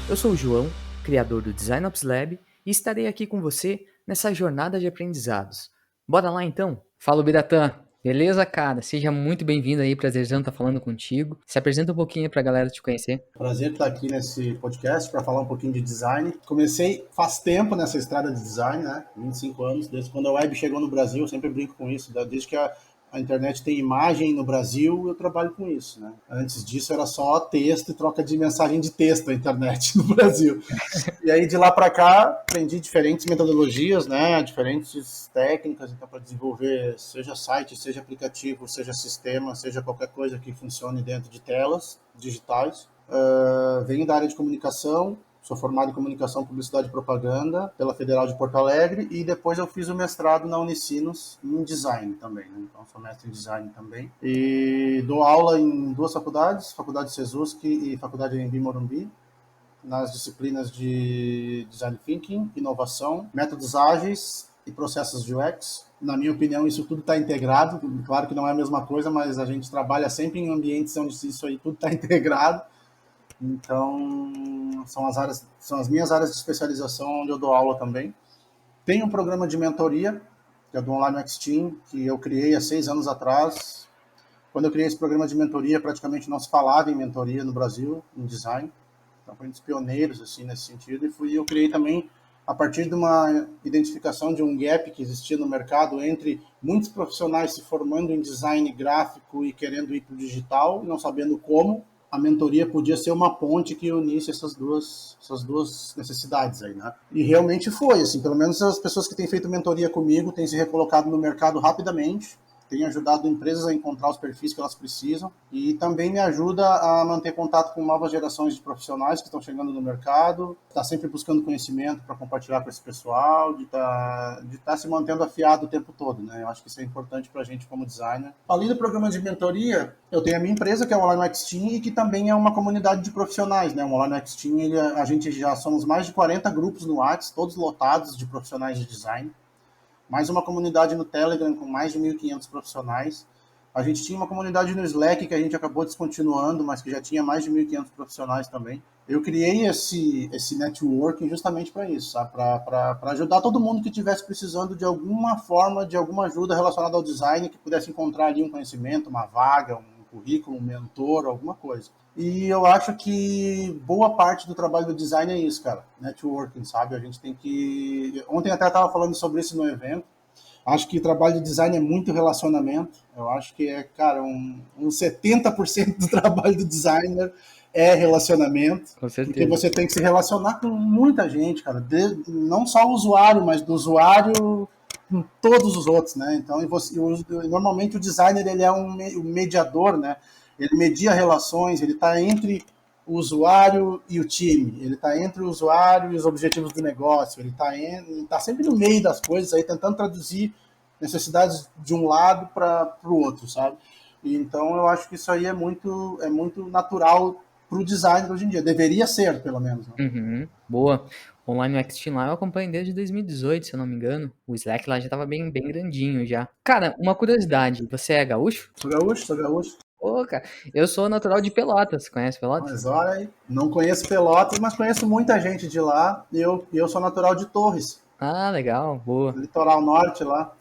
Eu sou o João, criador do Design Ops Lab, e estarei aqui com você nessa jornada de aprendizados. Bora lá então? Fala, Biratã. Beleza, cara? Seja muito bem-vindo aí, prazerzão estar falando contigo. Se apresenta um pouquinho pra galera te conhecer. Prazer estar aqui nesse podcast para falar um pouquinho de design. Comecei faz tempo nessa estrada de design, né? 25 anos, desde quando a web chegou no Brasil, eu sempre brinco com isso. Desde que a internet tem imagem no Brasil, eu trabalho com isso, né? Antes disso era só texto e troca de mensagem de texto na internet no Brasil. E aí de lá para cá aprendi diferentes metodologias, né? Diferentes técnicas então, para desenvolver seja site, seja aplicativo, seja sistema, seja qualquer coisa que funcione dentro de telas digitais. Venho da área de comunicação, sou formado em comunicação, publicidade e propaganda pela Federal de Porto Alegre e depois eu fiz o mestrado na Unicinos em design também, né? Então sou mestre em design também e dou aula em duas faculdades, Faculdade Sesusk e Faculdade Anhembi Morumbi, nas disciplinas de design thinking, inovação, métodos ágeis e processos de UX. Na minha opinião, isso tudo está integrado. Claro que não é a mesma coisa, mas a gente trabalha sempre em ambientes onde isso aí tudo está integrado. Então, são as minhas áreas de especialização onde eu dou aula também. Tem um programa de mentoria, que é do Online UX Team, que eu criei há 6 anos atrás. Quando eu criei esse programa de mentoria, praticamente não se falava em mentoria no Brasil, em design. Então, foi um dos pioneiros assim, nesse sentido. E eu criei também, a partir de uma identificação de um gap que existia no mercado entre muitos profissionais se formando em design gráfico e querendo ir para o digital, não sabendo como. A mentoria podia ser uma ponte que unisse essas duas necessidades aí, né? E realmente foi, assim, pelo menos as pessoas que têm feito mentoria comigo têm se recolocado no mercado rapidamente, tem ajudado empresas a encontrar os perfis que elas precisam e também me ajuda a manter contato com novas gerações de profissionais que estão chegando no mercado, está sempre buscando conhecimento para compartilhar com esse pessoal, de tá se mantendo afiado o tempo todo, né? Eu acho que isso é importante para a gente como designer. Além do programa de mentoria, eu tenho a minha empresa, que é o Online UX Team, e que também é uma comunidade de profissionais, né? O Online UX Team, a gente já somos mais de 40 grupos no WhatsApp, todos lotados de profissionais de design. Mais uma comunidade no Telegram com mais de 1.500 profissionais. A gente tinha uma comunidade no Slack que a gente acabou descontinuando, mas que já tinha mais de 1.500 profissionais também. Eu criei esse networking justamente para isso, sabe? Para ajudar todo mundo que estivesse precisando de alguma forma, de alguma ajuda relacionada ao design, que pudesse encontrar ali um conhecimento, uma vaga, um currículo, um mentor, alguma coisa. E eu acho que boa parte do trabalho do design é isso, cara. Networking, sabe? A gente tem que... Ontem até estava falando sobre isso no evento. Acho que o trabalho de design é muito relacionamento. Eu acho que é, cara, um 70% do trabalho do designer é relacionamento. Com Porque certeza. você tem que se relacionar com muita gente, cara. Não só o usuário, mas do usuário com todos os outros, né? Então, normalmente o designer ele é um mediador, né? Ele media relações, ele está entre o usuário e o time, ele está entre o usuário e os objetivos do negócio, ele está sempre no meio das coisas, aí tentando traduzir necessidades de um lado para o outro, sabe? E, então eu acho que isso aí é muito natural para o design hoje em dia, deveria ser, pelo menos. Né? Uhum, boa. Online UX Team lá eu acompanhei desde 2018, se eu não me engano. O Slack lá já tava bem grandinho já. Cara, uma curiosidade, você é gaúcho? Sou gaúcho, sou gaúcho. Pô, cara, eu sou natural de Pelotas, conhece Pelotas? Mas olha aí, não conheço Pelotas, mas conheço muita gente de lá. Eu sou natural de Torres, Ah, legal, boa. litoral norte lá.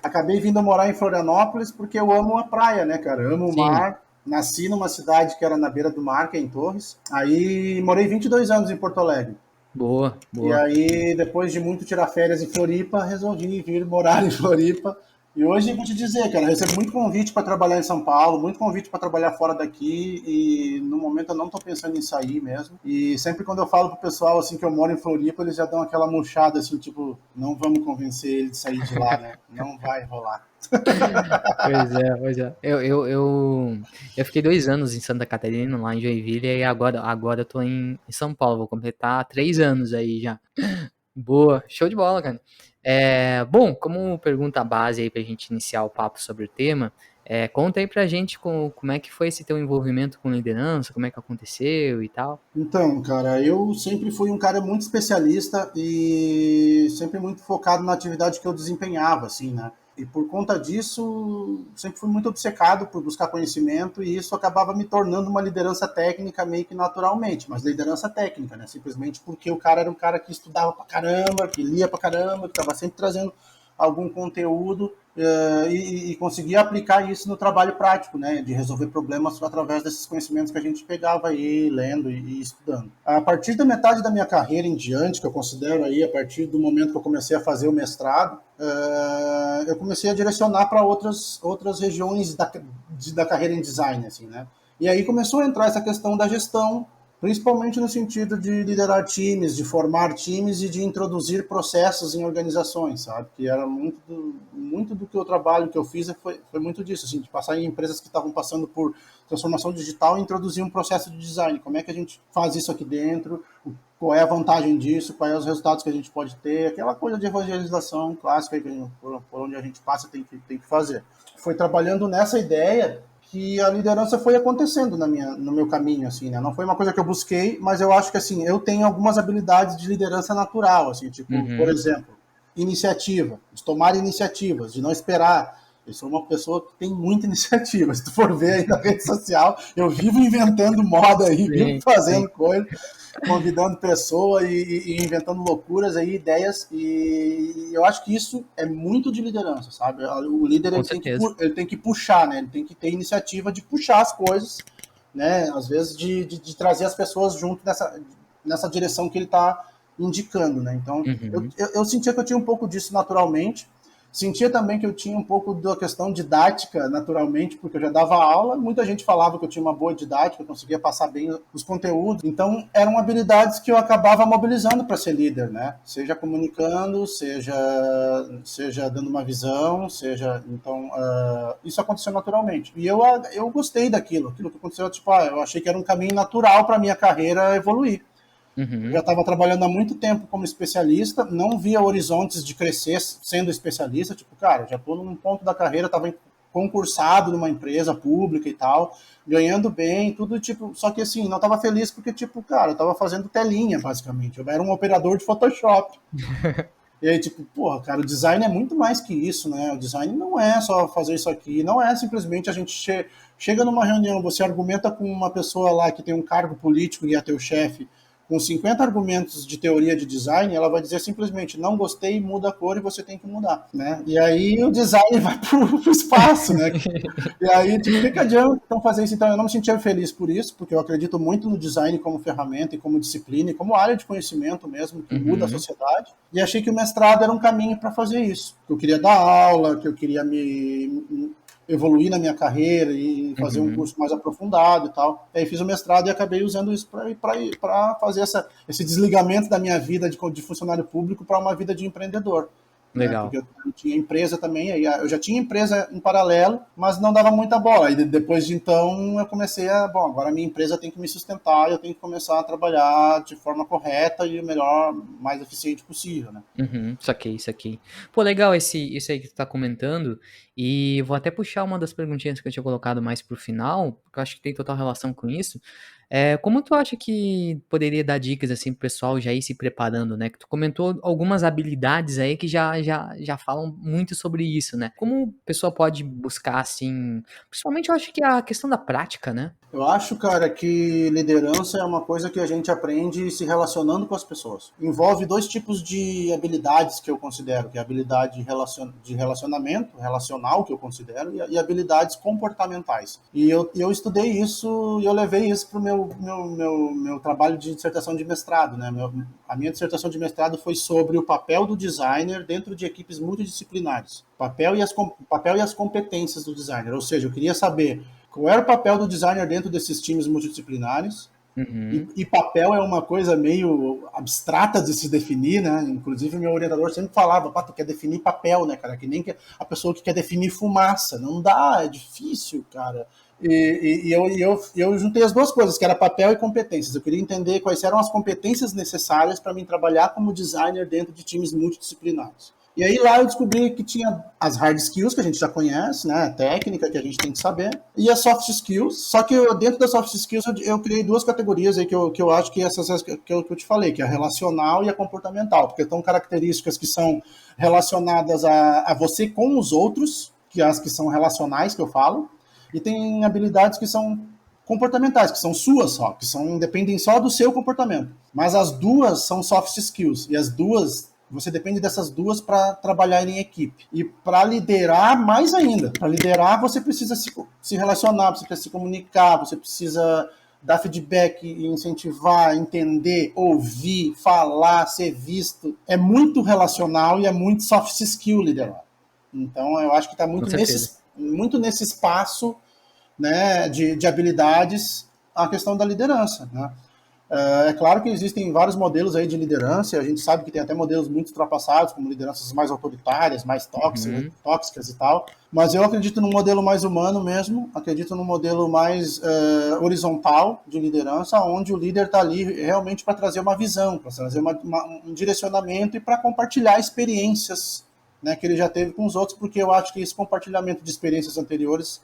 Acabei vindo morar em Florianópolis porque eu amo a praia, né, cara? Eu amo o Sim, mar. Nasci numa cidade que era na beira do mar, que é em Torres. Aí morei 22 anos em Porto Alegre. boa, E boa. aí, depois de muito tirar férias em Floripa, resolvi vir morar em Floripa. E hoje vou te dizer, cara, eu recebo muito convite para trabalhar em São Paulo, muito convite para trabalhar fora daqui, e no momento eu não estou pensando em sair mesmo. E sempre quando eu falo pro pessoal assim que eu moro em Floripa, eles já dão aquela murchada assim, tipo, não vamos convencer ele de sair de lá, né? Não vai rolar. Pois é, pois é. Eu fiquei 2 anos em Santa Catarina, lá em Joinville, e agora eu tô em São Paulo, vou completar 3 anos aí já. Boa, show de bola, cara. Bom, como pergunta base aí pra gente iniciar o papo sobre o tema, conta aí pra gente como é que foi esse teu envolvimento com liderança, como é que aconteceu e tal. Então, cara, eu sempre fui um cara muito especialista e sempre muito focado na atividade que eu desempenhava, assim, né? E por conta disso, sempre fui muito obcecado por buscar conhecimento e isso acabava me tornando uma liderança técnica meio que naturalmente, mas liderança técnica, né? Simplesmente porque o cara era um cara que estudava pra caramba, que lia pra caramba, que estava sempre trazendo algum conteúdo e conseguia aplicar isso no trabalho prático, né, de resolver problemas através desses conhecimentos que a gente pegava aí, lendo e estudando. A partir da metade da minha carreira em diante, que eu considero aí, a partir do momento que eu comecei a fazer o mestrado, eu comecei a direcionar para outras regiões da carreira em design, assim, né, e aí começou a entrar essa questão da gestão, principalmente no sentido de liderar times, de formar times e de introduzir processos em organizações, sabe? Que era muito do que o trabalho que eu fiz foi muito disso, assim, de passar em empresas que estavam passando por transformação digital e introduzir um processo de design. Como é que a gente faz isso aqui dentro? Qual é a vantagem disso? Quais são os resultados que a gente pode ter? Aquela coisa de evangelização clássica que por onde a gente passa tem que fazer. Foi trabalhando nessa ideia que a liderança foi acontecendo no meu caminho, assim, né? Não foi uma coisa que eu busquei, mas eu acho que, assim, eu tenho algumas habilidades de liderança natural, assim, tipo, por exemplo, iniciativa, de tomar iniciativas, de não esperar. Eu sou uma pessoa que tem muita iniciativa. Se tu for ver aí na rede social, eu vivo inventando moda aí, vivo fazendo coisa, convidando pessoa e inventando loucuras aí, ideias, e eu acho que isso é muito de liderança, sabe? O líder ele tem que puxar, né? Ele tem que ter iniciativa de puxar as coisas, né? Às vezes de trazer as pessoas junto nessa direção que ele está indicando, né? Então, eu sentia que eu tinha um pouco disso naturalmente. Sentia também que eu tinha um pouco da questão didática, naturalmente, porque eu já dava aula, muita gente falava que eu tinha uma boa didática, eu conseguia passar bem os conteúdos, então eram habilidades que eu acabava mobilizando para ser líder, né? Seja comunicando, seja dando uma visão, então, isso aconteceu naturalmente. E eu gostei aquilo que aconteceu, tipo, eu achei que era um caminho natural para minha carreira evoluir. Eu já estava trabalhando há muito tempo como especialista, não via horizontes de crescer sendo especialista, tipo, cara, já estou num ponto da carreira, estava concursado numa empresa pública e tal, ganhando bem, tudo, tipo, só que assim, não estava feliz porque, tipo, cara, eu estava fazendo telinha, basicamente, eu era um operador de Photoshop. E aí, tipo, porra, cara, o design é muito mais que isso, né? O design não é só fazer isso aqui, não é simplesmente a gente chega numa reunião, você argumenta com uma pessoa lá que tem um cargo político e é teu chefe, com 50 argumentos de teoria de design, ela vai dizer simplesmente, não gostei, muda a cor e você tem que mudar, né? E aí o design vai pro espaço, né? E aí, tipo, o que adianta então fazer isso? Então, eu não me sentia feliz por isso, porque eu acredito muito no design como ferramenta e como disciplina e como área de conhecimento mesmo, que muda a sociedade. E achei que o mestrado era um caminho para fazer isso. Que eu queria dar aula, que eu queria me evoluir na minha carreira e fazer um curso mais aprofundado e tal. E aí fiz o mestrado e acabei usando isso para fazer esse desligamento da minha vida de funcionário público para uma vida de empreendedor. Legal. Né? Porque eu tinha empresa também, aí eu já tinha empresa em paralelo, mas não dava muita bola. E depois de então eu comecei agora a minha empresa tem que me sustentar, eu tenho que começar a trabalhar de forma correta e o melhor, mais eficiente possível, né? Saquei. Pô, legal isso aí que tu tá comentando, e vou até puxar uma das perguntinhas que eu tinha colocado mais pro final, porque eu acho que tem total relação com isso. Como tu acha que poderia dar dicas assim pro pessoal já ir se preparando, né? Que tu comentou algumas habilidades aí que já falam muito sobre isso, né? Como a pessoa pode buscar assim, principalmente eu acho que a questão da prática, né? Eu acho, cara, que liderança é uma coisa que a gente aprende se relacionando com as pessoas. Envolve dois tipos de habilidades que eu considero, que é a habilidade de relacionamento, relacional, que eu considero, e habilidades comportamentais. E eu estudei isso e eu levei isso para o meu trabalho de dissertação de mestrado, né? A minha dissertação de mestrado foi sobre o papel do designer dentro de equipes multidisciplinares. Papel e as competências do designer. Ou seja, eu queria saber qual era o papel do designer dentro desses times multidisciplinares. E papel é uma coisa meio abstrata de se definir, né? Inclusive, meu orientador sempre falava, tu quer definir papel, né, cara? Que nem a pessoa que quer definir fumaça. Não dá, é difícil, cara. E eu juntei as duas coisas, que era papel e competências. Eu queria entender quais eram as competências necessárias para mim trabalhar como designer dentro de times multidisciplinares. E aí lá eu descobri que tinha as hard skills, que a gente já conhece, né? A técnica que a gente tem que saber, e as soft skills. Só que dentro das soft skills eu criei duas categorias aí que eu acho que essas que eu te falei, que é a relacional e a comportamental, porque são características que são relacionadas a você com os outros, que as que são relacionais que eu falo, e tem habilidades que são comportamentais, que são suas só, dependem só do seu comportamento. Mas as duas são soft skills, e as duas você depende dessas duas para trabalhar em equipe. E para liderar, mais ainda. Para liderar, você precisa se relacionar, você precisa se comunicar, você precisa dar feedback, incentivar, entender, ouvir, falar, ser visto. É muito relacional e é muito soft skill liderar. Então, eu acho que está muito nesse espaço, né, de habilidades a questão da liderança, né? É claro que existem vários modelos aí de liderança, a gente sabe que tem até modelos muito ultrapassados, como lideranças mais autoritárias, mais tóxicas e tal, mas eu acredito num modelo mais humano mesmo, acredito num modelo mais horizontal de liderança, onde o líder está ali realmente para trazer uma visão, para trazer um direcionamento e para compartilhar experiências, né, que ele já teve com os outros, porque eu acho que esse compartilhamento de experiências anteriores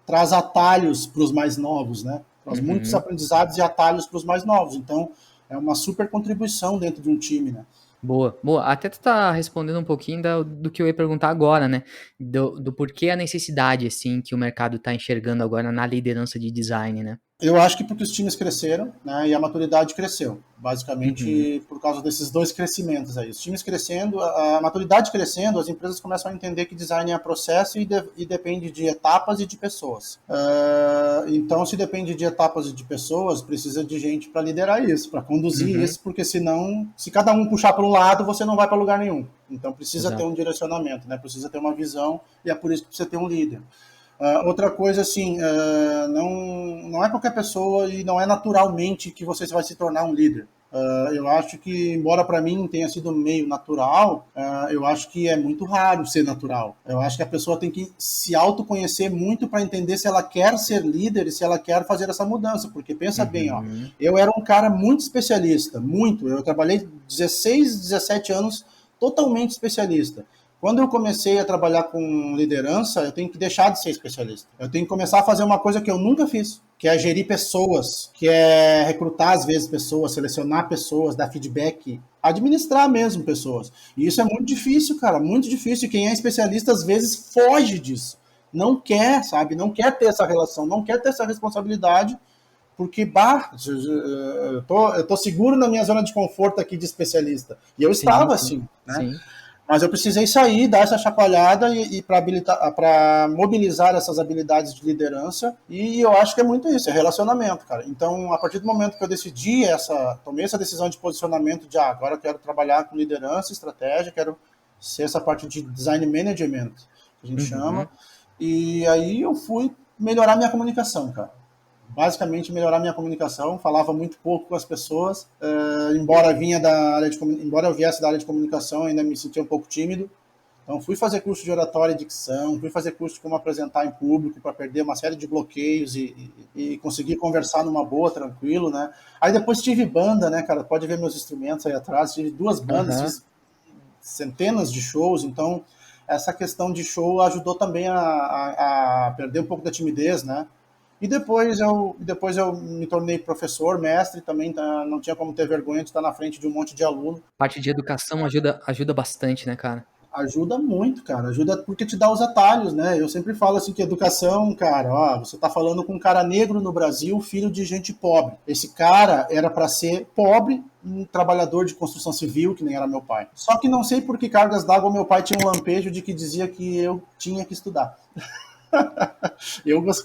traz atalhos para os mais novos, né? Traz muitos aprendizados e atalhos para os mais novos. Então, é uma super contribuição dentro de um time, né? Boa, boa. Até tu tá respondendo um pouquinho do que eu ia perguntar agora, né? Do porquê a necessidade, assim, que o mercado tá enxergando agora na liderança de design, né? Eu acho que porque os times cresceram, né, e a maturidade cresceu, basicamente por causa desses dois crescimentos aí. Os times crescendo, a maturidade crescendo, as empresas começam a entender que design é processo e depende de etapas e de pessoas. Então, se depende de etapas e de pessoas, precisa de gente para liderar isso, para conduzir isso, porque senão, se cada um puxar para um lado, você não vai para lugar nenhum. Então, precisa ter um direcionamento, né? Precisa ter uma visão, e é por isso que precisa ter um líder. Outra coisa, assim, não é qualquer pessoa e não é naturalmente que você vai se tornar um líder. Eu acho que, embora para mim tenha sido meio natural, eu acho que é muito raro ser natural. Eu acho que a pessoa tem que se autoconhecer muito para entender se ela quer ser líder e se ela quer fazer essa mudança. Porque pensa bem, ó, eu era um cara muito especialista, muito. Eu trabalhei 16, 17 anos totalmente especialista. Quando eu comecei a trabalhar com liderança, eu tenho que deixar de ser especialista. Eu tenho que começar a fazer uma coisa que eu nunca fiz, que é gerir pessoas, que é recrutar, às vezes, pessoas, selecionar pessoas, dar feedback, administrar mesmo pessoas. E isso é muito difícil, cara, muito difícil. E quem é especialista, às vezes, foge disso. Não quer, sabe? Não quer ter essa relação, não quer ter essa responsabilidade, porque, eu tô seguro na minha zona de conforto aqui de especialista. E eu estava assim, né? Sim. Mas eu precisei sair, dar essa chacoalhada e para mobilizar essas habilidades de liderança. E eu acho que é muito isso, é relacionamento, cara. Então, a partir do momento que eu tomei essa decisão de posicionamento de agora eu quero trabalhar com liderança, estratégia, quero ser essa parte de design management, que a gente chama. E aí eu fui melhorar minha comunicação, cara. Basicamente melhorar minha comunicação, falava muito pouco com as pessoas, embora eu viesse da área de comunicação, ainda me sentia um pouco tímido. Então fui fazer curso de oratória e dicção, fui fazer curso de como apresentar em público para perder uma série de bloqueios e conseguir conversar numa boa, tranquilo, né? Aí depois tive banda, né, cara? Pode ver meus instrumentos aí atrás, tive 2 bandas, fiz centenas de shows, então essa questão de show ajudou também a perder um pouco da timidez, né? E depois eu me tornei professor, mestre, também não tinha como ter vergonha de estar na frente de um monte de aluno. Parte de educação ajuda bastante, né, cara? Ajuda muito, cara. Ajuda porque te dá os atalhos, né? Eu sempre falo assim que educação, cara, ó, você tá falando com um cara negro no Brasil, filho de gente pobre. Esse cara era para ser pobre, um trabalhador de construção civil, que nem era meu pai. Só que não sei por que cargas d'água meu pai tinha um lampejo de que dizia que eu tinha que estudar.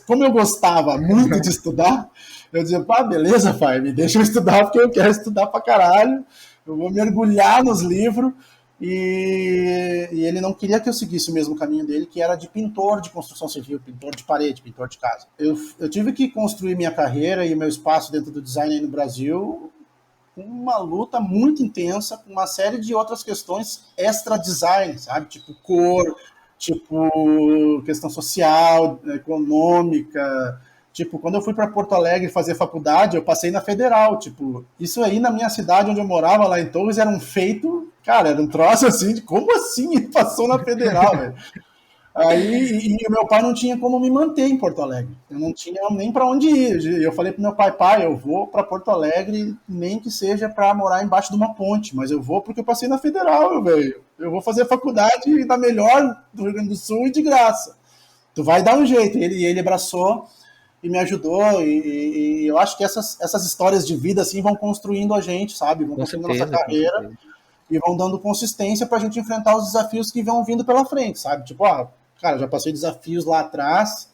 Como eu gostava muito de estudar, eu dizia, pá, beleza, pai, me deixa eu estudar porque eu quero estudar pra caralho, eu vou mergulhar nos livros, e ele não queria que eu seguisse o mesmo caminho dele, que era de pintor de construção civil, pintor de parede, pintor de casa. Eu tive que construir minha carreira e meu espaço dentro do design aí no Brasil com uma luta muito intensa, com uma série de outras questões extra-design, sabe? Tipo cor, tipo questão social, econômica. Tipo, quando eu fui para Porto Alegre fazer faculdade, eu passei na Federal. Tipo, isso aí na minha cidade onde eu morava, lá em Torres, era um feito Cara, era um troço assim, de como assim ele passou na federal, velho? Aí, e o meu pai não tinha como me manter em Porto Alegre. Eu não tinha nem para onde ir. Eu falei pro meu pai, eu vou para Porto Alegre, nem que seja para morar embaixo de uma ponte, mas eu vou porque eu passei na federal, velho. Eu vou fazer faculdade da melhor do Rio Grande do Sul e de graça. Tu vai dar um jeito. Ele abraçou e me ajudou. E eu acho que essas histórias de vida assim vão construindo a gente, sabe? Vão Com construindo a nossa certeza, com carreira certeza. e vão dando consistência pra gente enfrentar os desafios que vão vindo pela frente, sabe? Tipo, cara, já passei desafios lá atrás,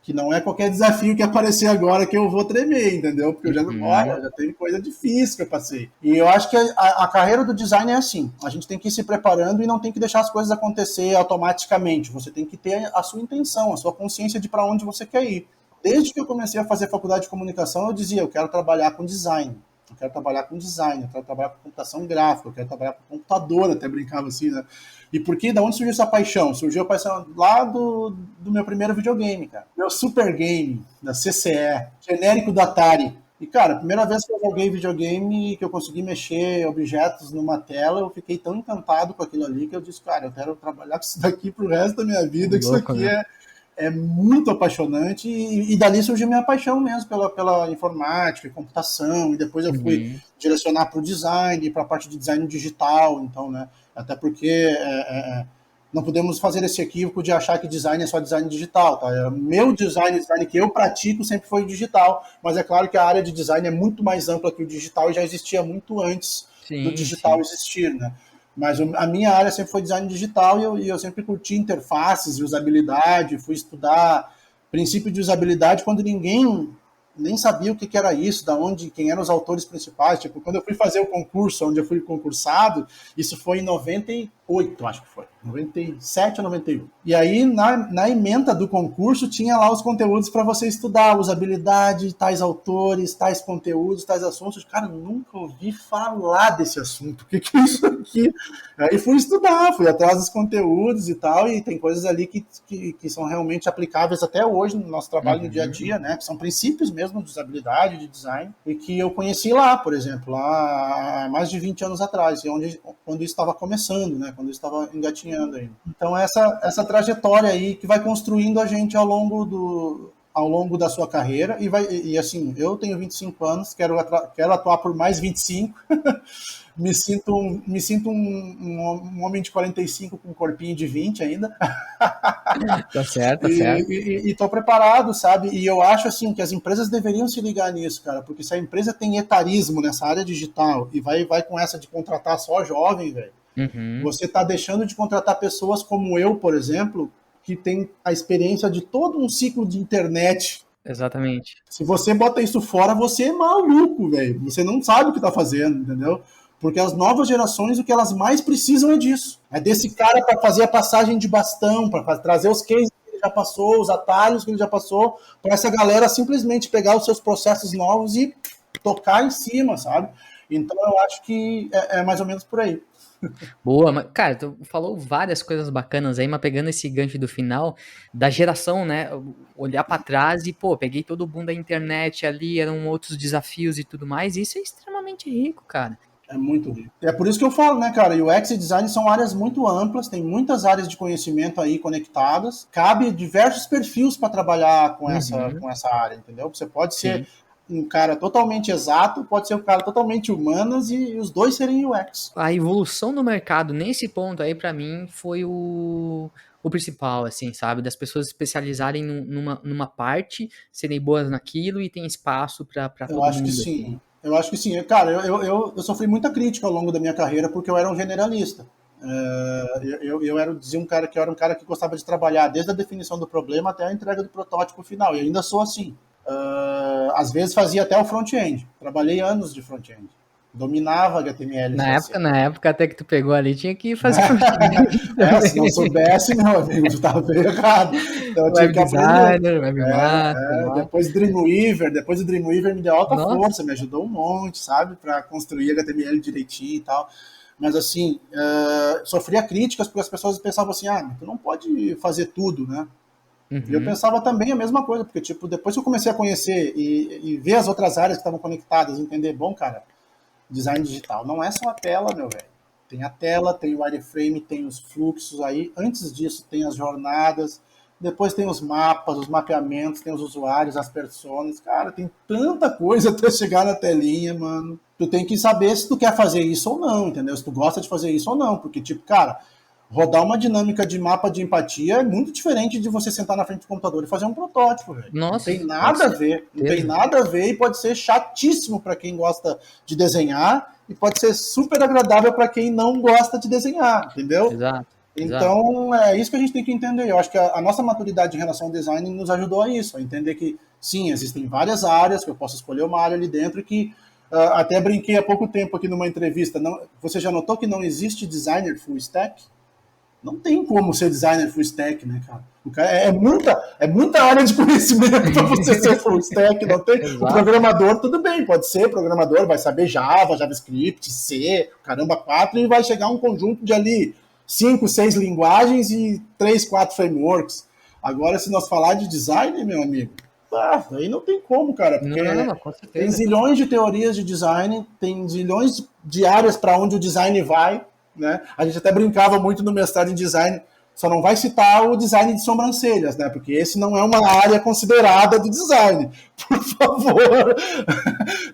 que não é qualquer desafio que aparecer agora que eu vou tremer, entendeu? Porque eu já, olha, já teve coisa difícil que eu passei. E eu acho que a carreira do design é assim, a gente tem que ir se preparando e não tem que deixar as coisas acontecer automaticamente, você tem que ter a sua intenção, a sua consciência de para onde você quer ir. Desde que eu comecei a fazer faculdade de comunicação, eu dizia, eu quero trabalhar com design. Eu quero trabalhar com design, eu quero trabalhar com computação gráfica, eu quero trabalhar com computador, até brincava assim, né? E por que? Da onde surgiu essa paixão? Surgiu a paixão lá do meu primeiro videogame, cara. Meu Super Game, da CCE, genérico do Atari. E, cara, a primeira vez que eu joguei videogame, que eu consegui mexer objetos numa tela, eu fiquei tão encantado com aquilo ali que eu disse, cara, eu quero trabalhar com isso daqui pro resto da minha vida, que isso aqui é muito apaixonante e dali surgiu minha paixão mesmo pela informática e computação, e depois eu fui direcionar para o design, para a parte de design digital, então, né, até porque não podemos fazer esse equívoco de achar que design é só design digital, tá? Meu design que eu pratico sempre foi digital, mas é claro que a área de design é muito mais ampla que o digital e já existia muito antes do digital existir, né? Mas a minha área sempre foi design digital e eu sempre curti interfaces e usabilidade, fui estudar princípio de usabilidade quando ninguém nem sabia o que era isso, da onde, quem eram os autores principais. Tipo, quando eu fui fazer o concurso, onde eu fui concursado, isso foi em 98, acho que foi. 97 ou 91. E aí, na ementa do concurso, tinha lá os conteúdos para você estudar, usabilidade, tais autores, tais conteúdos, tais assuntos. Cara, nunca ouvi falar desse assunto. O que é isso aqui? Aí fui estudar, fui atrás dos conteúdos e tal, e tem coisas ali que são realmente aplicáveis até hoje no nosso trabalho no dia a dia, né? Que são princípios mesmo de usabilidade, de design, e que eu conheci lá, por exemplo, lá há mais de 20 anos atrás, quando isso estava começando, né? Quando isso estava engatinhando ainda. Então essa trajetória aí que vai construindo a gente ao longo da sua carreira e assim, eu tenho 25 anos, quero atuar por mais 25. Me sinto um homem de 45 com um corpinho de 20 ainda. Tá certo, tá certo. E tô preparado, sabe? E eu acho assim que as empresas deveriam se ligar nisso, cara, porque se a empresa tem etarismo nessa área digital e vai com essa de contratar só jovem, velho, você tá deixando de contratar pessoas como eu, por exemplo, que tem a experiência de todo um ciclo de internet. Exatamente. Se você bota isso fora, você é maluco, velho. Você não sabe o que tá fazendo, entendeu? Porque as novas gerações, o que elas mais precisam é disso. É desse cara para fazer a passagem de bastão, para trazer os cases que ele já passou, os atalhos que ele já passou, para essa galera simplesmente pegar os seus processos novos e tocar em cima, sabe? Então eu acho que é mais ou menos por aí. Boa, mas, cara, tu falou várias coisas bacanas aí, mas pegando esse gancho do final, da geração, né, olhar pra trás e, pô, peguei todo o boom da internet ali, eram outros desafios e tudo mais, e isso é extremamente rico, cara. É muito rico. É por isso que eu falo, né, cara, UX e design são áreas muito amplas, tem muitas áreas de conhecimento aí conectadas, cabe diversos perfis para trabalhar com essa área, entendeu? Você pode ser um cara totalmente exato, pode ser um cara totalmente humanas e os dois serem UX. A evolução do mercado nesse ponto aí, pra mim, foi o principal, assim, sabe? Das pessoas especializarem numa parte, serem boas naquilo e tem espaço pra todo mundo. Eu acho que sim. Eu acho que sim. Cara, eu sofri muita crítica ao longo da minha carreira porque eu era um generalista. Dizia um cara que eu era um cara que gostava de trabalhar desde a definição do problema até a entrega do protótipo final. E ainda sou assim. Às vezes fazia até o front-end. Trabalhei anos de front-end. Dominava HTML. Na época até que tu pegou ali, tinha que fazer se não soubesse, meu amigo, tu estava bem errado. Então, eu tinha que aprender. Depois do Dreamweaver me deu alta força, me ajudou um monte, sabe, para construir HTML direitinho e tal. Mas assim, sofria críticas porque as pessoas pensavam assim, tu não pode fazer tudo, né? E eu pensava também a mesma coisa, porque tipo, depois que eu comecei a conhecer e ver as outras áreas que estavam conectadas, entender, bom, cara, design digital não é só a tela, meu velho. Tem a tela, tem o wireframe, tem os fluxos aí. Antes disso, tem as jornadas. Depois tem os mapas, os mapeamentos, tem os usuários, as personas. Cara, tem tanta coisa até chegar na telinha, mano. Tu tem que saber se tu quer fazer isso ou não, entendeu? Se tu gosta de fazer isso ou não. Porque, tipo, cara, rodar uma dinâmica de mapa de empatia é muito diferente de você sentar na frente do computador e fazer um protótipo, velho. Não Nossa, tem nada a ver. Não tem nada a ver e pode ser chatíssimo para quem gosta de desenhar e pode ser super agradável para quem não gosta de desenhar, entendeu? exato. Então, é isso que a gente tem que entender. Eu acho que a nossa maturidade em relação ao design nos ajudou a isso, a entender que, sim, existem várias áreas, que eu posso escolher uma área ali dentro e que até brinquei há pouco tempo aqui numa entrevista. Você já notou que não existe designer full stack? Não tem como ser designer full stack, né, cara? É muita área de conhecimento para você ser full stack. Não tem. O programador, tudo bem, pode ser programador, vai saber Java, JavaScript, C, caramba, 4, e vai chegar um conjunto de ali 5, 6 linguagens e 3, 4 frameworks. Agora, se nós falar de design, meu amigo, aí não tem como, cara, porque com certeza. Tem zilhões de teorias de design, tem zilhões de áreas para onde o design vai, né? A gente até brincava muito no mestrado em design, só não vai citar o design de sobrancelhas, né? Porque esse não é uma área considerada do design, por favor.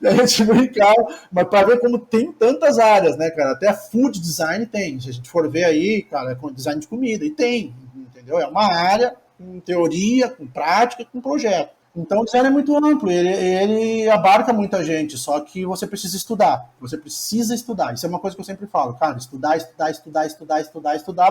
A gente brincava, mas para ver como tem tantas áreas, né, cara? Até food design tem. Se a gente for ver aí, cara, é design de comida, e tem, entendeu? É uma área com teoria, com prática, com projeto. Então o design é muito amplo, ele abarca muita gente, só que você precisa estudar. Você precisa estudar. Isso é uma coisa que eu sempre falo, cara, estudar,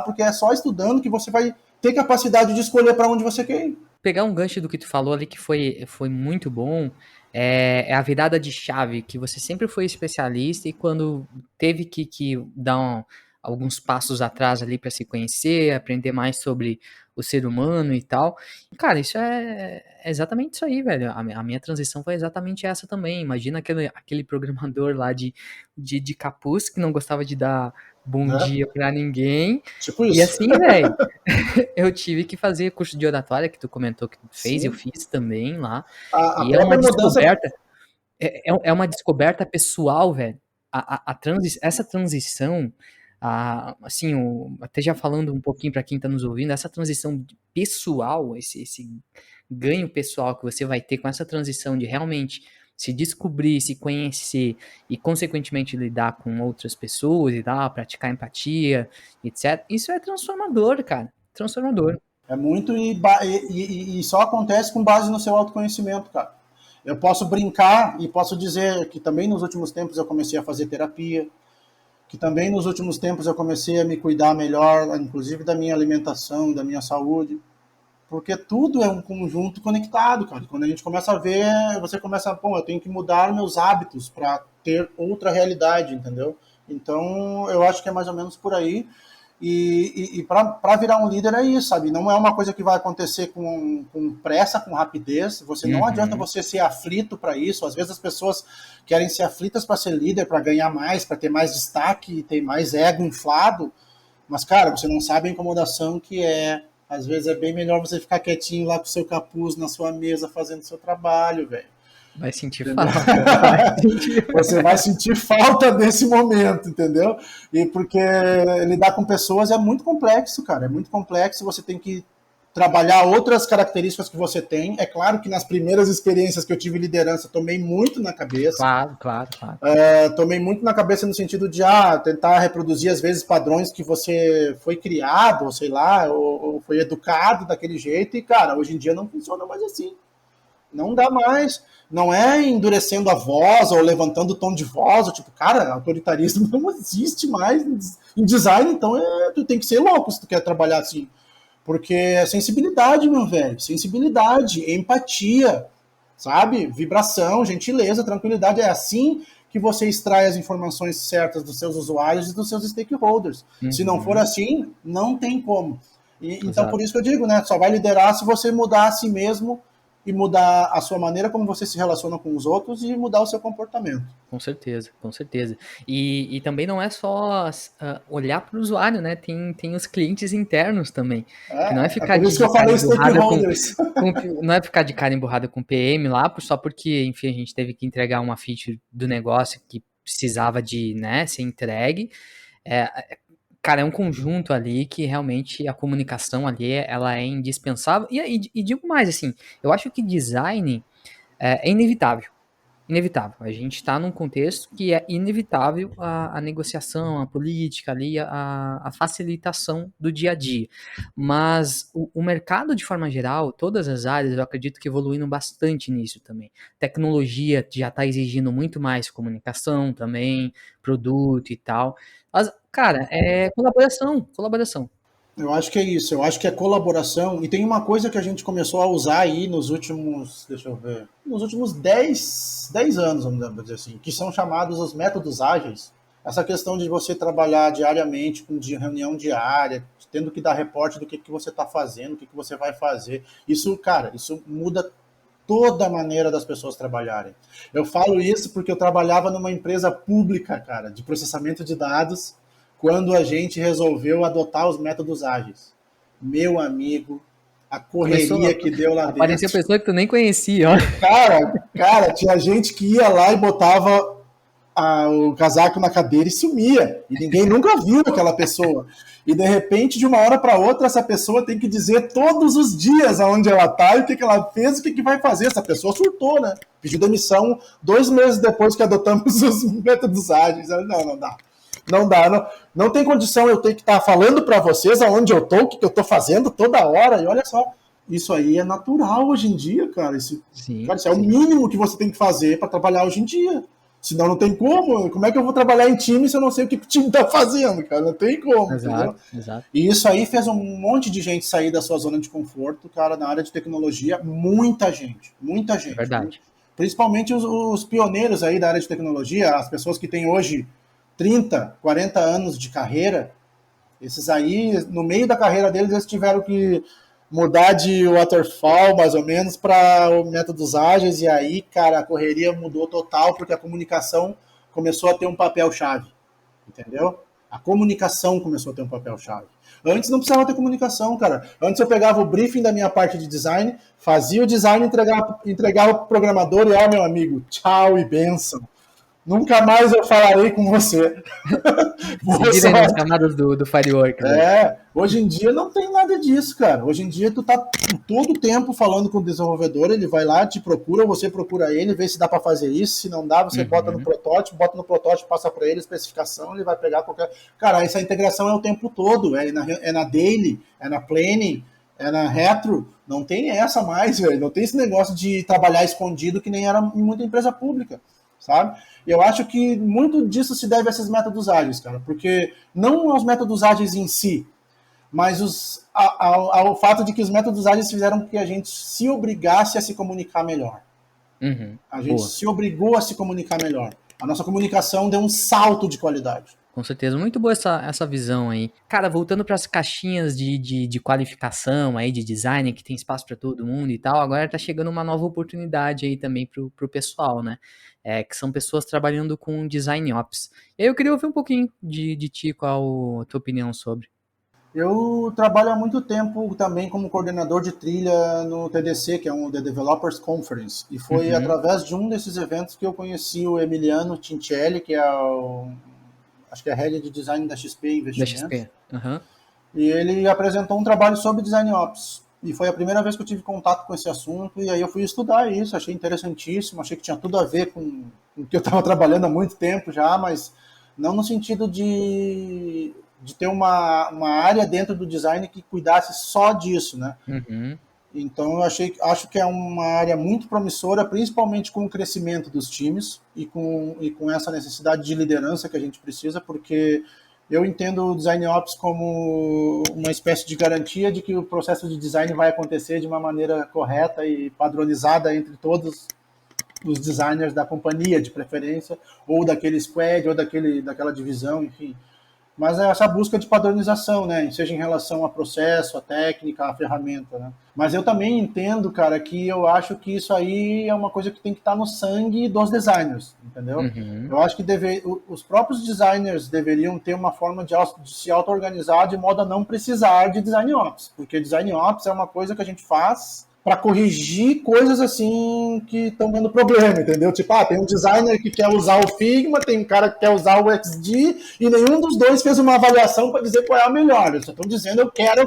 porque é só estudando que você vai ter capacidade de escolher para onde você quer ir. Pegar um gancho do que tu falou ali que foi muito bom, é a virada de chave, que você sempre foi especialista e quando teve que dar alguns passos atrás ali para se conhecer, aprender mais sobre o ser humano e tal. Cara, isso é exatamente isso aí, velho. A minha transição foi exatamente essa também. Imagina aquele programador lá de capuz que não gostava de dar bom dia pra ninguém. Tipo isso. E assim, velho, eu tive que fazer curso de oratória, que tu comentou que tu fez, eu fiz também lá. E é uma descoberta, é uma descoberta pessoal, velho. Essa transição, assim, até já falando um pouquinho para quem tá nos ouvindo, essa transição pessoal, esse ganho pessoal que você vai ter com essa transição de realmente se descobrir, se conhecer e, consequentemente, lidar com outras pessoas e tal, praticar empatia, etc. Isso é transformador, cara. Transformador. É muito e só acontece com base no seu autoconhecimento, cara. Eu posso brincar e posso dizer que também nos últimos tempos eu comecei a fazer terapia, que também nos últimos tempos eu comecei a me cuidar melhor, inclusive da minha alimentação, da minha saúde, porque tudo é um conjunto conectado, cara. Quando a gente começa a ver, você começa, pô, eu tenho que mudar meus hábitos para ter outra realidade, entendeu? Então, eu acho que é mais ou menos por aí. E para virar um líder é isso, sabe? Não é uma coisa que vai acontecer com pressa, com rapidez. Não adianta você ser aflito para isso. Às vezes as pessoas querem ser aflitas para ser líder, para ganhar mais, para ter mais destaque, ter mais ego inflado. Mas, cara, você não sabe a incomodação que é. Às vezes é bem melhor você ficar quietinho lá com o seu capuz na sua mesa fazendo seu trabalho, velho. Vai sentir falta. Você vai sentir falta desse momento, entendeu? E porque lidar com pessoas é muito complexo, cara. É muito complexo. Você tem que trabalhar outras características que você tem. É claro que nas primeiras experiências que eu tive liderança, tomei muito na cabeça. Claro. Tomei muito na cabeça no sentido de tentar reproduzir, às vezes, padrões que você foi criado, ou sei lá, ou foi educado daquele jeito. E, cara, hoje em dia não funciona mais assim. Não dá mais. Não é endurecendo a voz ou levantando o tom de voz, ou tipo, cara, autoritarismo não existe mais em design, então tu tem que ser louco se tu quer trabalhar assim. Porque é sensibilidade, meu velho, sensibilidade, empatia, sabe? Vibração, gentileza, tranquilidade, é assim que você extrai as informações certas dos seus usuários e dos seus stakeholders. Se não for assim, não tem como. Então, por isso que eu digo, né? Só vai liderar se você mudar a si mesmo e mudar a sua maneira como você se relaciona com os outros e mudar o seu comportamento. Com certeza. E também não é só olhar para o usuário, né? Tem os clientes internos também. Que não é ficar por isso que eu falei stakeholders. Não é ficar de cara emburrada com o PM lá, só porque, enfim, a gente teve que entregar uma feature do negócio que precisava de, né, ser entregue. Cara, é um conjunto ali que realmente a comunicação ali, ela é indispensável. E digo mais, assim, eu acho que design é inevitável. Inevitável. A gente está num contexto que é inevitável a negociação, a política ali, a facilitação do dia a dia. Mas o mercado, de forma geral, todas as áreas, eu acredito que evoluindo bastante nisso também. Tecnologia já está exigindo muito mais comunicação também, produto e tal. Mas, cara, é colaboração, colaboração. Eu acho que é isso, eu acho que é colaboração. E tem uma coisa que a gente começou a usar aí nos últimos, deixa eu ver, nos últimos 10 anos, vamos dizer assim, que são chamados os métodos ágeis. Essa questão de você trabalhar diariamente, com reunião diária, tendo que dar reporte do que você está fazendo, o que você vai fazer. Isso, cara, isso muda toda a maneira das pessoas trabalharem. Eu falo isso porque eu trabalhava numa empresa pública, cara, de processamento de dados, quando a gente resolveu adotar os métodos ágeis. Meu amigo, a Começou correria que deu lá a aparecer dentro. pessoa que tu nem conhecia, ó. Cara, tinha gente que ia lá e botava o casaco na cadeira e sumia. E ninguém nunca viu aquela pessoa. E de repente, de uma hora para outra, essa pessoa tem que dizer todos os dias aonde ela tá e o que ela fez, o que vai fazer. Essa pessoa surtou, né? Pediu demissão 2 meses depois que adotamos os métodos ágeis. Não dá. Não tem condição eu ter que estar falando para vocês aonde eu tô, o que eu tô fazendo toda hora. E olha só, isso aí é natural hoje em dia, cara. Isso é o mínimo que você tem que fazer para trabalhar hoje em dia. Senão não tem como. Como é que eu vou trabalhar em time se eu não sei o que o time tá fazendo, cara? Não tem como, entendeu? Exato. E isso aí fez um monte de gente sair da sua zona de conforto, cara, na área de tecnologia. Muita gente. É verdade. Principalmente os pioneiros aí da área de tecnologia, as pessoas que têm hoje 30, 40 anos de carreira, esses aí, no meio da carreira deles, eles tiveram que mudar de waterfall, mais ou menos, para o métodos ágeis, e aí, cara, a correria mudou total, porque a comunicação começou a ter um papel-chave, entendeu? A comunicação começou a ter um papel-chave. Antes não precisava ter comunicação, cara. Antes eu pegava o briefing da minha parte de design, fazia o design, entregava para o programador e, meu amigo, tchau e bênção. Nunca mais eu falarei com você. Seguirem nas camadas do Firework. Né? Hoje em dia não tem nada disso, cara. Hoje em dia tu tá todo o tempo falando com o desenvolvedor, ele vai lá, te procura, você procura ele, vê se dá para fazer isso, se não dá, você bota no protótipo, passa para ele a especificação, ele vai pegar qualquer... Cara, essa integração é o tempo todo, é na daily, é na planning, é na retro, não tem essa mais, velho. Não tem esse negócio de trabalhar escondido que nem era em muita empresa pública, sabe? Eu acho que muito disso se deve a esses métodos ágeis, cara, porque não aos métodos ágeis em si, mas ao fato de que os métodos ágeis fizeram com que a gente se obrigasse a se comunicar melhor. A gente se obrigou a se comunicar melhor. A nossa comunicação deu um salto de qualidade. Com certeza, muito boa essa visão aí. Cara, voltando para as caixinhas de qualificação aí, de design, que tem espaço para todo mundo e tal, agora tá chegando uma nova oportunidade aí também pro pessoal, né? Que são pessoas trabalhando com design ops. E aí eu queria ouvir um pouquinho de ti, qual a tua opinião sobre. Eu trabalho há muito tempo também como coordenador de trilha no TDC, que é um The Developers Conference, e foi através de um desses eventos que eu conheci o Emiliano Tincelli, que é acho que é a head de design da XP Investimentos. Da XP. E ele apresentou um trabalho sobre design ops. E foi a primeira vez que eu tive contato com esse assunto, e aí eu fui estudar isso, achei interessantíssimo, achei que tinha tudo a ver com o que eu estava trabalhando há muito tempo já, mas não no sentido de ter uma área dentro do design que cuidasse só disso, né? Então eu acho que é uma área muito promissora, principalmente com o crescimento dos times e com essa necessidade de liderança que a gente precisa, porque eu entendo o Design Ops como uma espécie de garantia de que o processo de design vai acontecer de uma maneira correta e padronizada entre todos os designers da companhia, de preferência, ou daquele squad, ou daquela divisão, enfim. Mas é essa busca de padronização, né? Seja em relação a processo, a técnica, a ferramenta, né? Mas eu também entendo, cara, que eu acho que isso aí é uma coisa que tem que estar no sangue dos designers, entendeu? Eu acho que os próprios designers deveriam ter uma forma de se auto-organizar de modo a não precisar de design ops, porque design ops é uma coisa que a gente faz para corrigir coisas assim que estão dando problema, entendeu? Tipo, tem um designer que quer usar o Figma, tem um cara que quer usar o XD, e nenhum dos dois fez uma avaliação para dizer qual é a melhor. Eles só estão dizendo eu quero.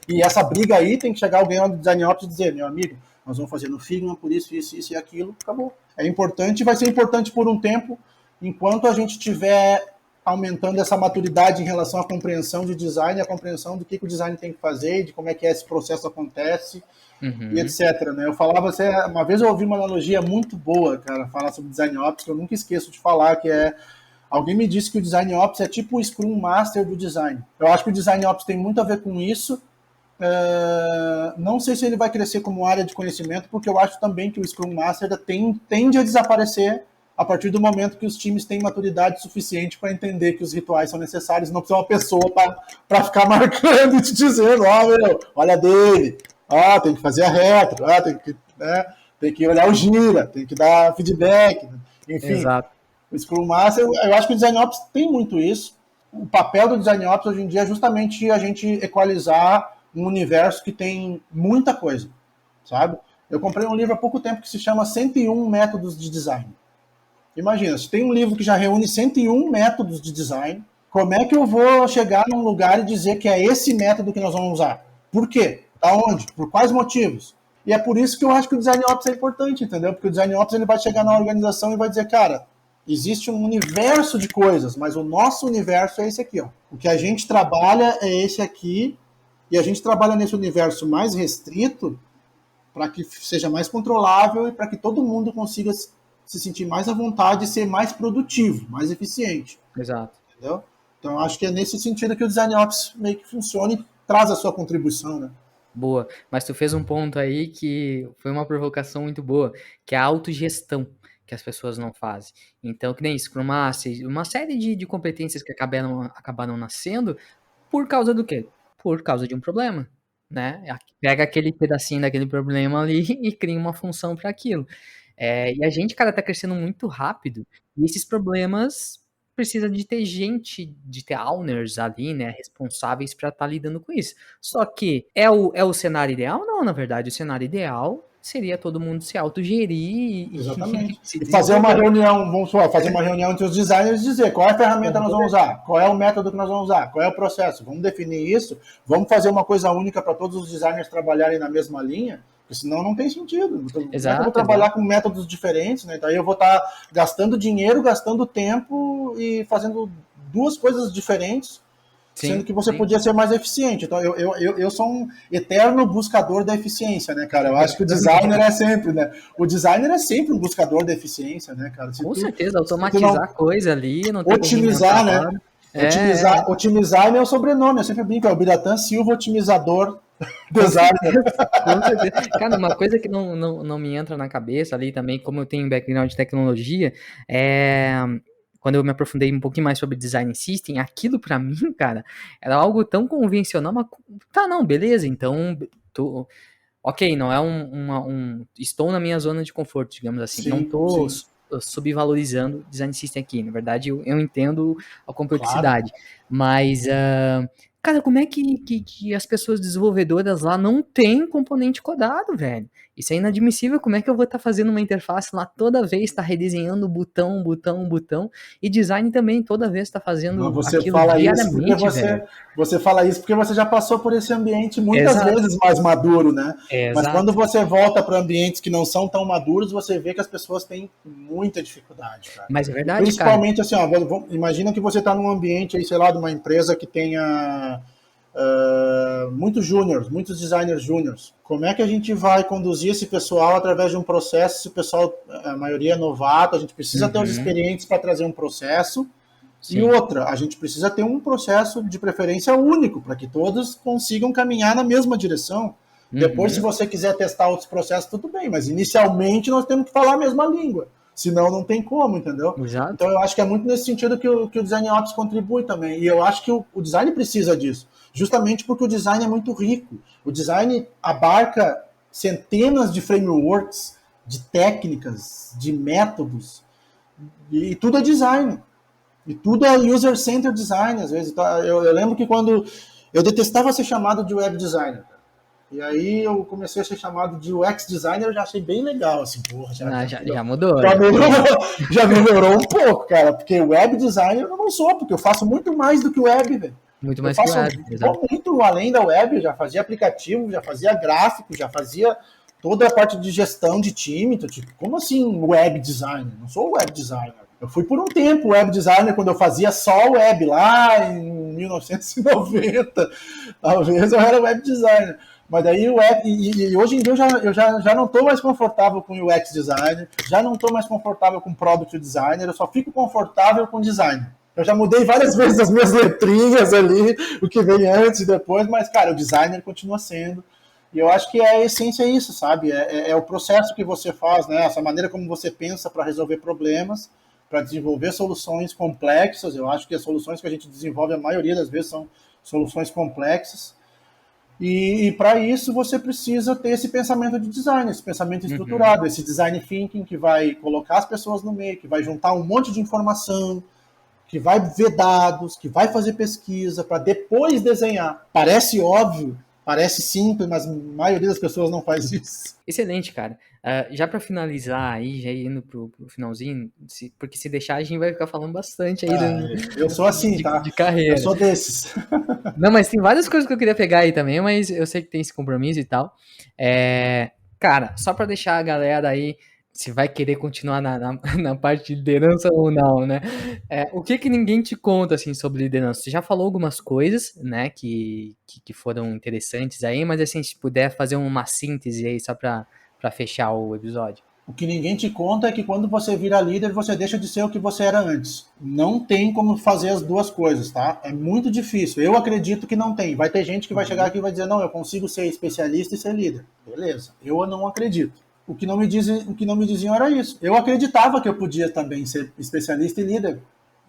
E essa briga aí tem que chegar alguém do Design Ops e dizer, meu amigo, nós vamos fazer no Figma por isso e aquilo, acabou. É importante, vai ser importante por um tempo, enquanto a gente tiver aumentando essa maturidade em relação à compreensão de design, a compreensão do que o design tem que fazer, de como é que esse processo acontece, e etc. Né? Eu falava, uma vez eu ouvi uma analogia muito boa, cara, falar sobre Design Ops, que eu nunca esqueço de falar, que é, alguém me disse que o Design Ops é tipo o Scrum Master do design. Eu acho que o Design Ops tem muito a ver com isso. Não sei se ele vai crescer como área de conhecimento, porque eu acho também que o Scrum Master tende a desaparecer a partir do momento que os times têm maturidade suficiente para entender que os rituais são necessários, não precisa uma pessoa para ficar marcando e te dizendo, olha dele, tem que fazer a retro, tem que olhar o gira, tem que dar feedback, enfim. Exato. O Scrum Master, eu acho que o Design Ops tem muito isso. O papel do Design Ops hoje em dia é justamente a gente equalizar um universo que tem muita coisa, sabe? Eu comprei um livro há pouco tempo que se chama 101 Métodos de Design. Imagina, se tem um livro que já reúne 101 métodos de design, como é que eu vou chegar num lugar e dizer que é esse método que nós vamos usar? Por quê? Aonde? Por quais motivos? E é por isso que eu acho que o Design Ops é importante, entendeu? Porque o Design Ops ele vai chegar na organização e vai dizer, cara, existe um universo de coisas, mas o nosso universo é esse aqui, ó. O que a gente trabalha é esse aqui, e a gente trabalha nesse universo mais restrito para que seja mais controlável e para que todo mundo consiga se sentir mais à vontade e ser mais produtivo, mais eficiente. Exato. Entendeu? Então, acho que é nesse sentido que o Design Ops meio que funciona e traz a sua contribuição, né? Boa. Mas tu fez um ponto aí que foi uma provocação muito boa, que é a autogestão que as pessoas não fazem. Então, que nem Scrum Master, uma série de competências que acabaram nascendo por causa do quê? Por causa de um problema, né? Pega aquele pedacinho daquele problema ali e cria uma função para aquilo. E a gente, cara, tá crescendo muito rápido, e esses problemas precisa de ter gente, de ter owners ali, né, responsáveis para estar lidando com isso. Só que é o cenário ideal? Não, na verdade, o cenário ideal seria todo mundo se autogerir Exatamente. se E fazer uma reunião, vamos falar, fazer uma reunião entre os designers e dizer qual é a ferramenta nós vamos usar, qual é o método que nós vamos usar, qual é o processo. Vamos definir isso, vamos fazer uma coisa única para todos os designers trabalharem na mesma linha, porque senão não tem sentido. Exato, eu vou trabalhar com métodos diferentes, né? Daí eu vou estar gastando dinheiro, gastando tempo e fazendo duas coisas diferentes, sendo que você podia ser mais eficiente. Então, eu sou um eterno buscador da eficiência, né, cara? Eu acho que o designer é sempre, né? O designer é sempre um buscador da eficiência, né, cara? Com certeza, automatizar coisa ali, não tem otimizar, né? Otimizar é meu sobrenome, eu sempre brinco, é o Biratan Silva Otimizador Designer. Com certeza. Cara, uma coisa que não me entra na cabeça ali também, como eu tenho background de tecnologia, quando eu me aprofundei um pouquinho mais sobre design system, aquilo pra mim, cara, era algo tão convencional, mas não, beleza, então, ok, não é estou na minha zona de conforto, digamos assim, não tô subvalorizando design system aqui, na verdade eu entendo a complexidade, mas, cara, como é que as pessoas desenvolvedoras lá não têm componente codado, velho? Isso é inadmissível. Como é que eu vou estar fazendo uma interface lá toda vez, tá redesenhando botão, e design também toda vez tá fazendo aquilo diariamente, velho? Você fala isso porque você já passou por esse ambiente muitas vezes mais maduro, né? Mas quando você volta para ambientes que não são tão maduros, você vê que as pessoas têm muita dificuldade, cara. Mas é verdade, principalmente, cara. Assim, imagina que você está num ambiente aí, sei lá, de uma empresa que tenha muitos júniors, muitos designers júniors. Como é que a gente vai conduzir esse pessoal através de um processo? Esse pessoal, a maioria é novato, a gente precisa ter os experientes para trazer um processo. Sim. E outra, a gente precisa ter um processo de preferência único, para que todos consigam caminhar na mesma direção. Depois, se você quiser testar outros processos, tudo bem, mas inicialmente nós temos que falar a mesma língua. Senão não tem como, entendeu? Exato. Então eu acho que é muito nesse sentido que o Design Ops contribui também. E eu acho que o design precisa disso. Justamente porque o design é muito rico. O design abarca centenas de frameworks, de técnicas, de métodos. E tudo é design. E tudo é user-centered design, às vezes. Então, eu lembro que quando... Eu detestava ser chamado de web designer. E aí eu comecei a ser chamado de UX designer, eu já achei bem legal, assim, porra, Já mudou. já melhorou um pouco, cara, porque web designer eu não sou, porque eu faço muito mais do que web, velho. Muito Eu mais que faço web, exato. muito além da web, eu já fazia aplicativo, já fazia gráfico, já fazia toda a parte de gestão de time. Então, tipo, como assim web designer? Não sou web designer. Eu fui por um tempo web designer quando eu fazia só web, lá em 1990. Talvez eu era web designer. Mas daí o web, e hoje em dia eu já não estou mais confortável com UX designer, já não estou mais confortável com product designer, eu só fico confortável com designer. Eu já mudei várias vezes as minhas letrinhas ali, o que vem antes e depois, mas, cara, o designer continua sendo. E eu acho que a essência é isso, sabe? É o processo que você faz, né? Essa maneira como você pensa para resolver problemas, para desenvolver soluções complexas. Eu acho que as soluções que a gente desenvolve, a maioria das vezes, são soluções complexas. E para isso você precisa ter esse pensamento de design, esse pensamento estruturado, esse design thinking que vai colocar as pessoas no meio, que vai juntar um monte de informação, que vai ver dados, que vai fazer pesquisa para depois desenhar. Parece óbvio, parece simples, mas a maioria das pessoas não faz isso. Excelente, cara. Já para finalizar aí, já indo pro finalzinho, porque se deixar a gente vai ficar falando bastante aí eu sou assim, tá? de carreira. Eu sou desses. Não, mas tem várias coisas que eu queria pegar aí também, mas eu sei que tem esse compromisso e tal. Cara, só para deixar a galera aí, se vai querer continuar na parte de liderança ou não, né? O que ninguém te conta, assim, sobre liderança? Você já falou algumas coisas, né, que foram interessantes aí, mas, assim, se puder fazer uma síntese aí só para fechar o episódio. O que ninguém te conta é que quando você vira líder, você deixa de ser o que você era antes. Não tem como fazer as duas coisas, tá? É muito difícil. Eu acredito que não tem. Vai ter gente que vai chegar aqui e vai dizer, não, eu consigo ser especialista e ser líder. Beleza. Eu não acredito. O que não me diziam era isso. Eu acreditava que eu podia também ser especialista e líder.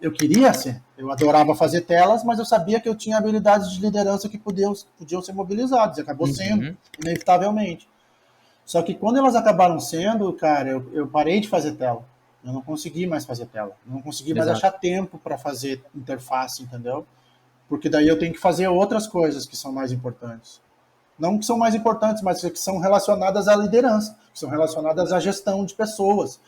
Eu queria ser. Eu adorava fazer telas, mas eu sabia que eu tinha habilidades de liderança que podiam ser mobilizadas. E acabou sendo, inevitavelmente. Só que quando elas acabaram sendo, cara, eu parei de fazer tela. Eu não consegui mais fazer tela. Eu não consegui mais achar tempo para fazer interface, entendeu? Porque daí eu tenho que fazer outras coisas que são mais importantes. Não que são mais importantes, mas que são relacionadas à liderança, que são relacionadas à gestão de pessoas.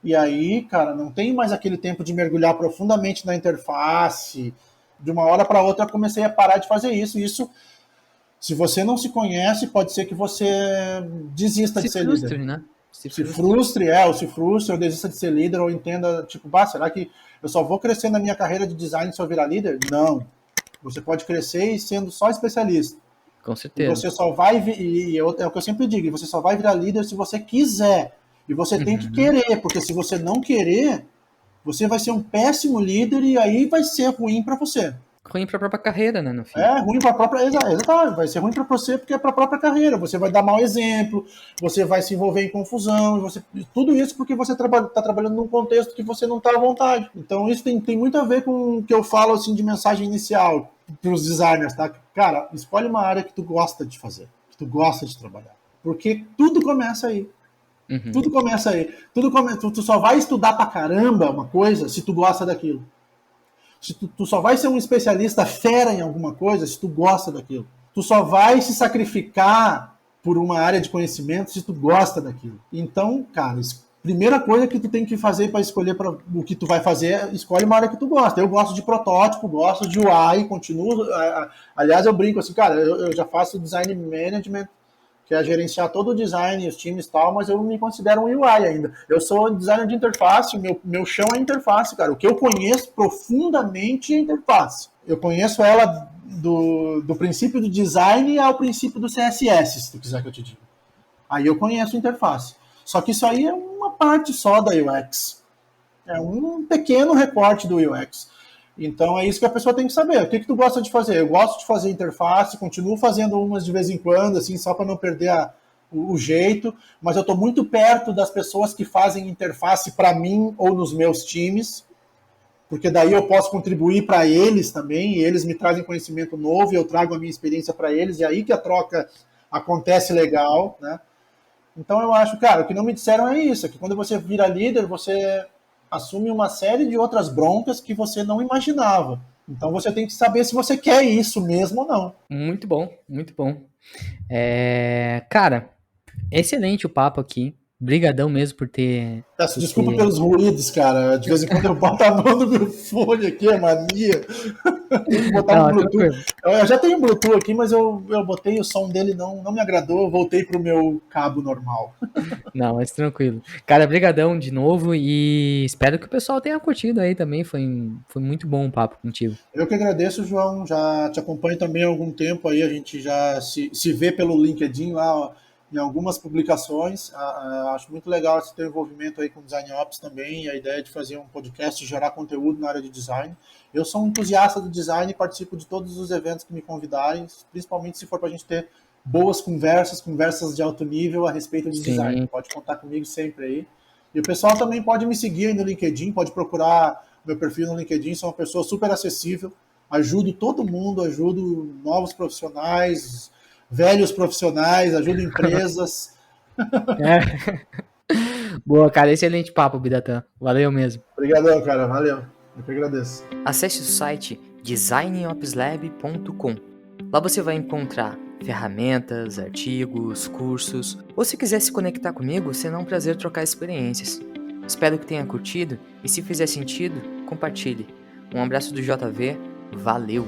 E aí, cara, não tem mais aquele tempo de mergulhar profundamente na interface. De uma hora para outra, eu comecei a parar de fazer isso. Isso, se você não se conhece, pode ser que você desista de ser líder. Né? Se frustre, ou desista de ser líder, ou entenda, tipo, será que eu só vou crescer na minha carreira de design se eu virar líder? Não. Você pode crescer e sendo só especialista. Com certeza. E você só vai, é o que eu sempre digo, você só vai virar líder se você quiser. E você tem que querer, porque se você não querer, você vai ser um péssimo líder e aí vai ser ruim para você. Ruim para a própria carreira, né, no fim. Ruim para a própria... Exatamente, vai ser ruim para você porque é para a própria carreira. Você vai dar mau exemplo, você vai se envolver em confusão, tudo isso porque você está trabalhando num contexto que você não está à vontade. Então isso tem muito a ver com o que eu falo assim, de mensagem inicial para os designers, tá? Cara, escolhe uma área que tu gosta de fazer, que tu gosta de trabalhar. Porque tudo começa aí. Tudo começa aí. Tu só vai estudar pra caramba uma coisa se tu gosta daquilo. Se tu só vai ser um especialista fera em alguma coisa se tu gosta daquilo. Tu só vai se sacrificar por uma área de conhecimento se tu gosta daquilo. Então, cara, primeira coisa que tu tem que fazer para escolher o que tu vai fazer, escolhe uma área que tu gosta. Eu gosto de protótipo, gosto de UI, continuo... Aliás, eu brinco assim, cara, eu já faço design management, que é gerenciar todo o design, os times e tal, mas eu me considero um UI ainda. Eu sou designer de interface, meu chão é interface, cara. O que eu conheço profundamente é interface. Eu conheço ela do princípio do design ao princípio do CSS, se tu quiser que eu te diga. Aí eu conheço interface. Só que isso aí é uma parte só da UX. É um pequeno recorte do UX. Então é isso que a pessoa tem que saber. O que tu gosta de fazer? Eu gosto de fazer interface, continuo fazendo umas de vez em quando, assim, só para não perder o jeito, mas eu estou muito perto das pessoas que fazem interface para mim ou nos meus times, porque daí eu posso contribuir para eles também, e eles me trazem conhecimento novo, e eu trago a minha experiência para eles, e aí que a troca acontece legal, né? Então eu acho, cara, o que não me disseram é isso, é que quando você vira líder, você assume uma série de outras broncas que você não imaginava. Então você tem que saber se você quer isso mesmo ou não. Muito bom, muito bom. Cara, excelente o papo aqui. Brigadão mesmo por ter... Peço desculpa pelos ruídos, cara. De vez em quando eu boto a mão no meu fone aqui, é mania. Tem que botar um Bluetooth. Eu já tenho um Bluetooth aqui, mas eu botei o som dele, não me agradou, eu voltei pro meu cabo normal. Não, mas tranquilo. Cara, brigadão de novo e espero que o pessoal tenha curtido aí também. Foi muito bom o papo contigo. Eu que agradeço, João. Já te acompanho também há algum tempo aí. A gente já se vê pelo LinkedIn lá, ó, em algumas publicações. Acho muito legal esse teu envolvimento aí com Design Ops também, e a ideia de fazer um podcast e gerar conteúdo na área de design. Eu sou um entusiasta do design e participo de todos os eventos que me convidarem, principalmente se for para a gente ter boas conversas de alto nível a respeito de design. Pode contar comigo sempre aí. E o pessoal também pode me seguir aí no LinkedIn, pode procurar meu perfil no LinkedIn, sou uma pessoa super acessível, ajudo todo mundo, ajudo novos profissionais, velhos profissionais, ajudo empresas. Boa, cara, excelente papo, Biratã. Valeu mesmo. Obrigadão, cara, valeu. Eu que agradeço. Acesse o site designopslab.com. Lá você vai encontrar ferramentas, artigos, cursos, ou se quiser se conectar comigo, será um prazer trocar experiências. Espero que tenha curtido e se fizer sentido, compartilhe. Um abraço do JV, valeu!